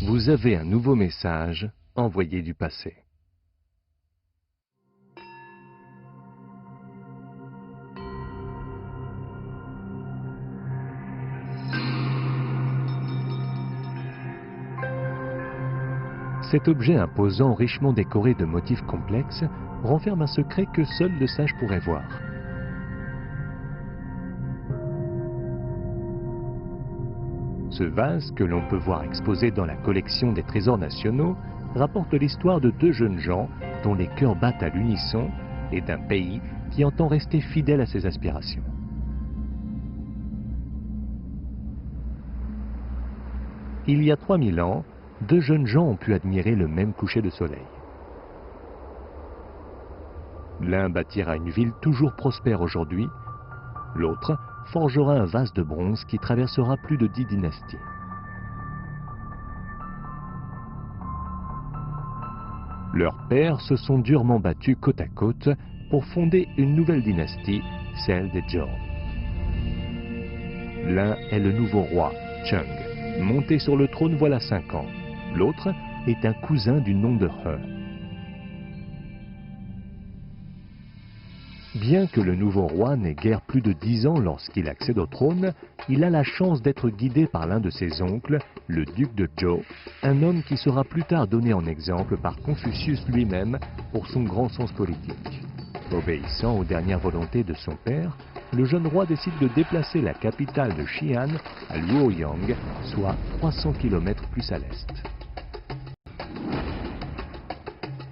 Vous avez un nouveau message envoyé du passé. Cet objet imposant, richement décoré de motifs complexes, renferme un secret que seul le sage pourrait voir. Ce vase, que l'on peut voir exposé dans la collection des trésors nationaux, rapporte l'histoire de deux jeunes gens dont les cœurs battent à l'unisson et d'un pays qui entend rester fidèle à ses aspirations. Il y a 3000 ans, deux jeunes gens ont pu admirer le même coucher de soleil. L'un bâtira une ville toujours prospère aujourd'hui, l'autre forgera un vase de bronze qui traversera plus de 10 dynasties. Leurs pères se sont durement battus côte à côte pour fonder une nouvelle dynastie, celle des Zhou. L'un est le nouveau roi, Cheng, monté sur le trône voilà 5 ans. L'autre est un cousin du nom de He. Bien que le nouveau roi n'ait guère plus de 10 ans lorsqu'il accède au trône, il a la chance d'être guidé par l'un de ses oncles, le duc de Zhou, un homme qui sera plus tard donné en exemple par Confucius lui-même pour son grand sens politique. Obéissant aux dernières volontés de son père, le jeune roi décide de déplacer la capitale de Xi'an à Luoyang, soit 300 km plus à l'est.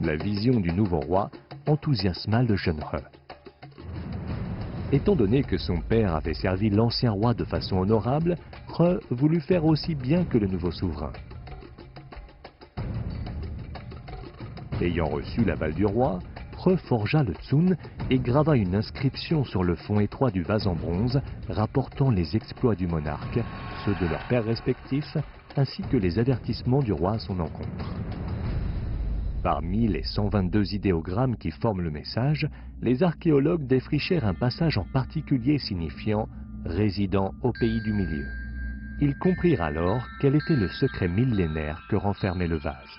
La vision du nouveau roi enthousiasma le jeune He. Étant donné que son père avait servi l'ancien roi de façon honorable, He voulut faire aussi bien que le nouveau souverain. Ayant reçu l'aval du roi, He forgea le Tsun et grava une inscription sur le fond étroit du vase en bronze rapportant les exploits du monarque, ceux de leurs pères respectifs, ainsi que les avertissements du roi à son encontre. Parmi les 122 idéogrammes qui forment le message, les archéologues défrichèrent un passage en particulier signifiant « résident au pays du milieu ». Ils comprirent alors quel était le secret millénaire que renfermait le vase.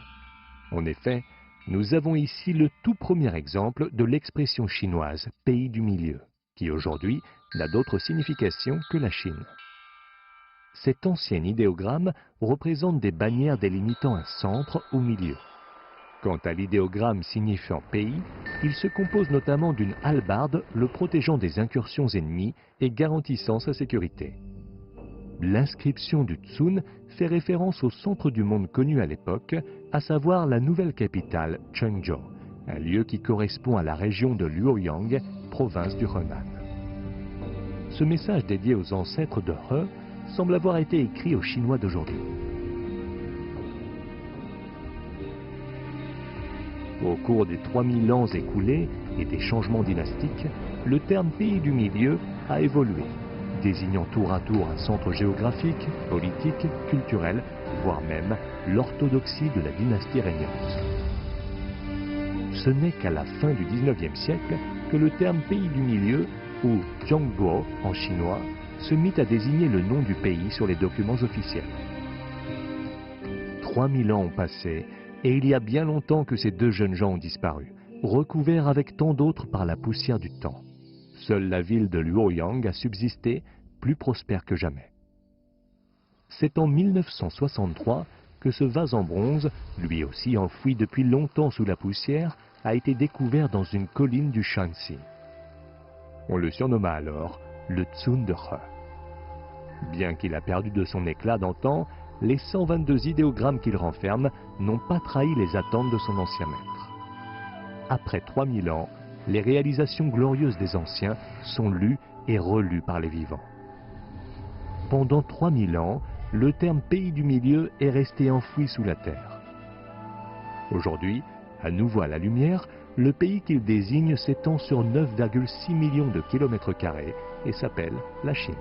En effet, nous avons ici le tout premier exemple de l'expression chinoise « pays du milieu », qui aujourd'hui n'a d'autre signification que la Chine. Cet ancien idéogramme représente des bannières délimitant un centre au milieu. Quant à l'idéogramme signifiant pays, il se compose notamment d'une hallebarde le protégeant des incursions ennemies et garantissant sa sécurité. L'inscription du Tsun fait référence au centre du monde connu à l'époque, à savoir la nouvelle capitale Chengzhou, un lieu qui correspond à la région de Luoyang, province du Henan. Ce message dédié aux ancêtres de He semble avoir été écrit aux Chinois d'aujourd'hui. Au cours des 3000 ans écoulés et des changements dynastiques, le terme pays du milieu a évolué, désignant tour à tour un centre géographique, politique, culturel, voire même l'orthodoxie de la dynastie régnante. Ce n'est qu'à la fin du XIXe siècle que le terme pays du milieu, ou Jiangguo en chinois, se mit à désigner le nom du pays sur les documents officiels. 3000 ans ont passé, et il y a bien longtemps que ces deux jeunes gens ont disparu, recouverts avec tant d'autres par la poussière du temps. Seule la ville de Luoyang a subsisté, plus prospère que jamais. C'est en 1963 que ce vase en bronze, lui aussi enfoui depuis longtemps sous la poussière, a été découvert dans une colline du Shanxi. On le surnomma alors le Tsun de He. Bien qu'il a perdu de son éclat d'antan, les 122 idéogrammes qu'il renferme n'ont pas trahi les attentes de son ancien maître. Après 3000 ans, les réalisations glorieuses des anciens sont lues et relues par les vivants. Pendant 3000 ans, le terme pays du milieu est resté enfoui sous la terre. Aujourd'hui, à nouveau à la lumière, le pays qu'il désigne s'étend sur 9,6 millions de kilomètres carrés et s'appelle la Chine.